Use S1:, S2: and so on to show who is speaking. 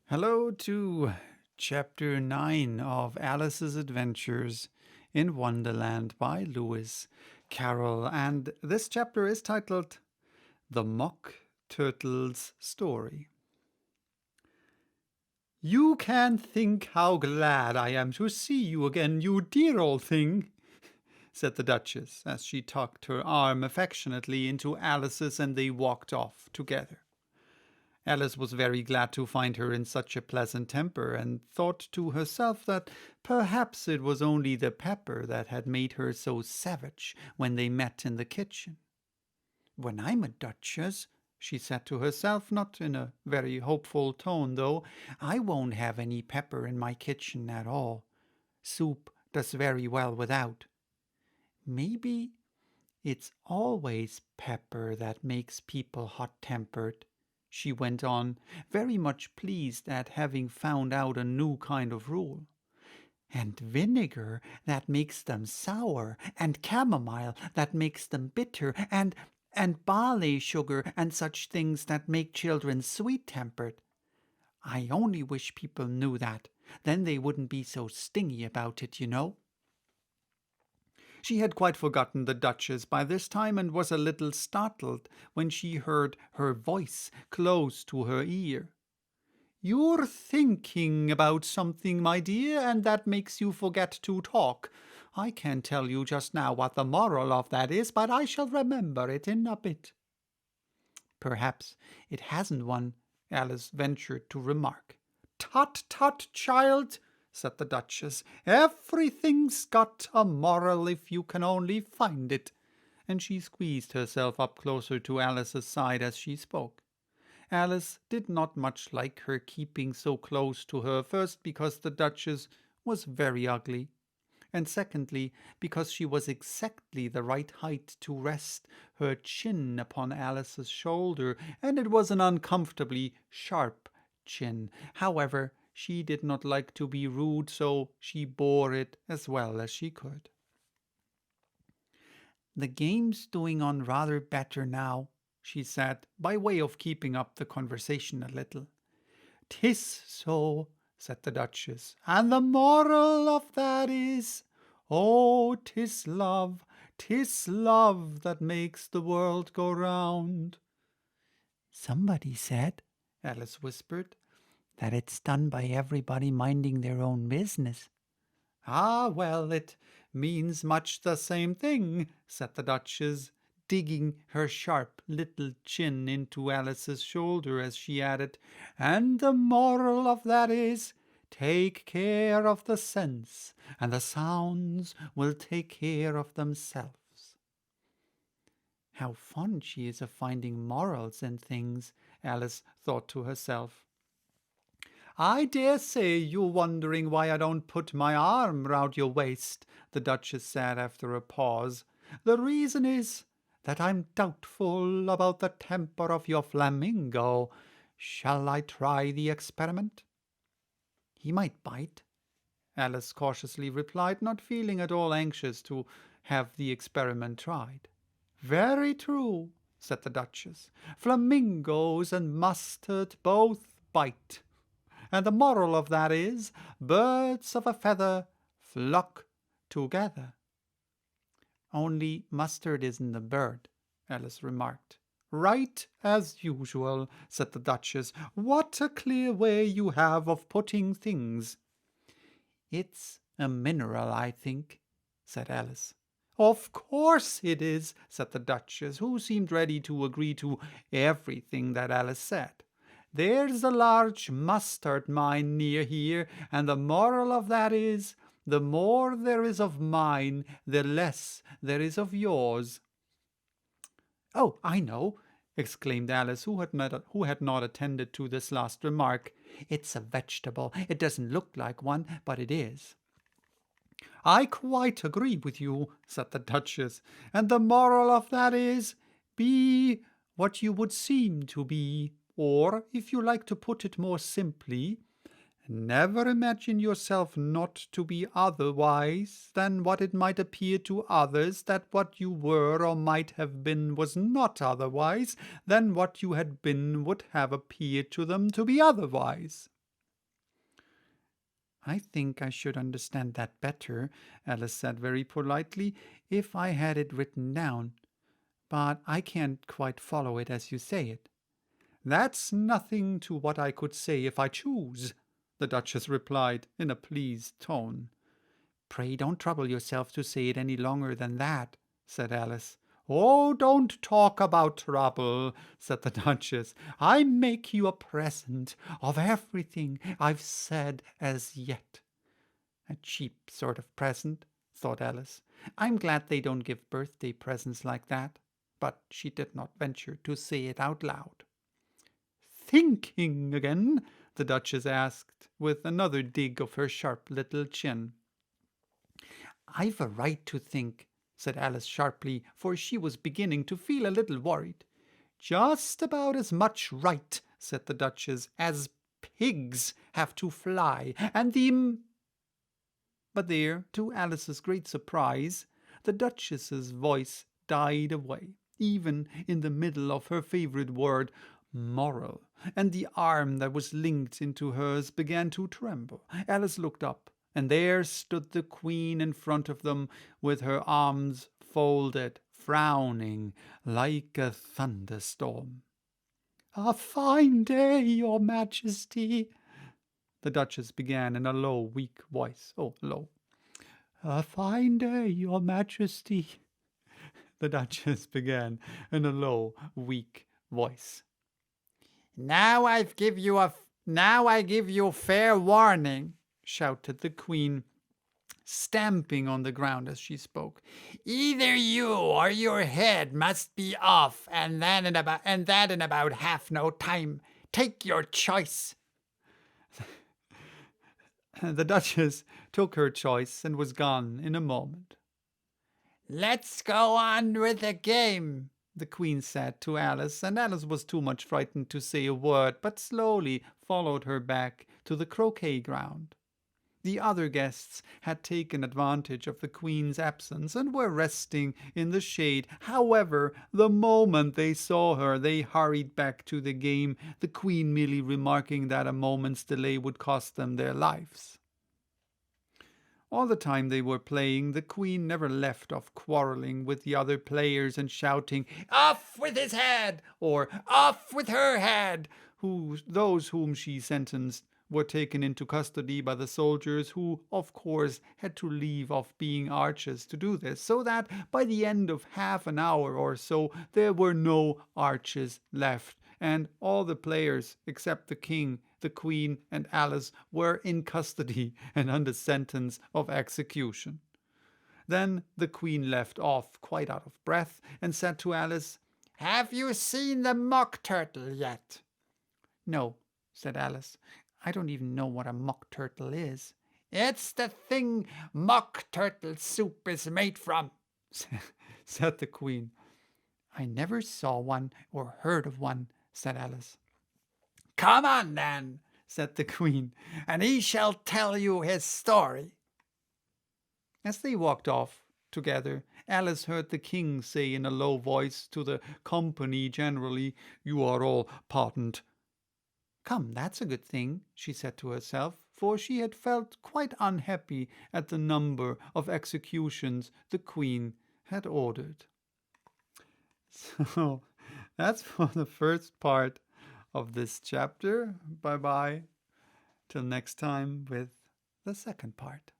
S1: Hello to Chapter 9 of Alice's Adventures in Wonderland by Lewis Carroll, and this chapter is titled The Mock Turtle's Story. "You can't think how glad I am to see you again, you dear old thing," said the Duchess, as she tucked her arm affectionately into Alice's and they walked off together. Alice was very glad to find her in such a pleasant temper, and thought to herself that perhaps it was only the pepper that had made her so savage when they met in the kitchen. "When I'm a duchess," she said to herself, not in a very hopeful tone, though, "I won't have any pepper in my kitchen at all. Soup does very well without. Maybe it's always pepper that makes people hot-tempered," she went on, very much pleased at having found out a new kind of rule. "And vinegar that makes them sour, and chamomile that makes them bitter, and barley sugar and such things that make children sweet-tempered. I only wish people knew that. Then they wouldn't be so stingy about it, you know." She had quite forgotten the Duchess by this time, and was a little startled when she heard her voice close to her ear. "You're thinking about something, my dear, and that makes you forget to talk. I can't tell you just now what the moral of that is, but I shall remember it in a bit." "Perhaps it hasn't one," Alice ventured to remark. "Tut, tut, child," said the Duchess. "Everything's got a moral if you can only find it." And she squeezed herself up closer to Alice's side as she spoke. Alice did not much like her keeping so close to her, first because the Duchess was very ugly, and secondly because she was exactly the right height to rest her chin upon Alice's shoulder, and it was an uncomfortably sharp chin. However, she did not like to be rude, so she bore it as well as she could. "The game's doing on rather better now," she said, by way of keeping up the conversation a little. "'Tis so," said the Duchess, "and the moral of that is, oh, 'tis love that makes the world go round." "Somebody said," Alice whispered, "that it's done by everybody minding their own business." "Ah, well, it means much the same thing," said the Duchess, digging her sharp little chin into Alice's shoulder as she added, "and the moral of that is, take care of the sense, and the sounds will take care of themselves." How fond she is of finding morals in things, Alice thought to herself. "I dare say you're wondering why I don't put my arm round your waist," the Duchess said after a pause. "The reason is that I'm doubtful about the temper of your flamingo. Shall I try the experiment?" "He might bite," Alice cautiously replied, not feeling at all anxious to have the experiment tried. "Very true," said the Duchess. "Flamingos and mustard both bite. And the moral of that is, birds of a feather flock together." "Only mustard isn't a bird," Alice remarked. "Right as usual," said the Duchess. "What a clear way you have of putting things." "It's a mineral, I think," said Alice. "Of course it is," said the Duchess, who seemed ready to agree to everything that Alice said. "There's a large mustard mine near here, and the moral of that is, the more there is of mine, the less there is of yours." "Oh, I know," exclaimed Alice, who had not attended to this last remark. "It's a vegetable. It doesn't look like one, but it is." "I quite agree with you," said the Duchess, "and the moral of that is, be what you would seem to be. Or, if you like to put it more simply, never imagine yourself not to be otherwise than what it might appear to others that what you were or might have been was not otherwise than what you had been would have appeared to them to be otherwise." I think I should understand that better, Alice said very politely, if I had it written down. But I can't quite follow it as you say it. That's nothing to what I could say if I choose, the Duchess replied in a pleased tone. Pray don't trouble yourself to say it any longer than that, said Alice. Oh, don't talk about trouble, said the Duchess. I make you a present of everything I've said as yet. A cheap sort of present, thought Alice. I'm glad they don't give birthday presents like that. But she did not venture to say it out loud. Thinking again? The Duchess asked, with another dig of her sharp little chin. I've a right to think, said Alice sharply, for she was beginning to feel a little worried. Just about as much right, said the Duchess, as pigs have to fly, and the... But there, to Alice's great surprise, the Duchess's voice died away, even in the middle of her favourite word, moral, and the arm that was linked into hers began to tremble. Alice looked up, and there stood the Queen in front of them, with her arms folded, frowning like a thunderstorm. A fine day, your Majesty, the Duchess began in a low, weak voice. Oh, low. A fine day, your Majesty, the Duchess began in a low, weak voice. Now I give you fair warning, shouted the Queen, stamping on the ground as she spoke. Either you or your head must be off, and that in about half no time. Take your choice. The Duchess took her choice and was gone in a moment. Let's go on with the game, the Queen said to Alice, and Alice was too much frightened to say a word, but slowly followed her back to the croquet ground. The other guests had taken advantage of the Queen's absence and were resting in the shade. However, the moment they saw her, they hurried back to the game, the Queen merely remarking that a moment's delay would cost them their lives. All the time they were playing, the Queen never left off quarrelling with the other players and shouting, "Off with his head!" or "Off with her head!" Those whom she sentenced were taken into custody by the soldiers, who, of course, had to leave off being archers to do this, so that by the end of half an hour or so there were no archers left, and all the players, except the King, the Queen, and Alice, were in custody and under sentence of execution. Then the Queen left off, quite out of breath, and said to Alice, "Have you seen the mock turtle yet?" "No," said Alice. "I don't even know what a mock turtle is." "It's the thing mock turtle soup is made from," said the Queen. "I never saw one or heard of one," said Alice. "Come on, then," said the Queen, "and he shall tell you his story." As they walked off together, Alice heard the King say in a low voice to the company generally, "You are all pardoned." "Come, that's a good thing," she said to herself, for she had felt quite unhappy at the number of executions the Queen had ordered. So, that's for the first part of this chapter. Bye-bye. Till next time with the second part.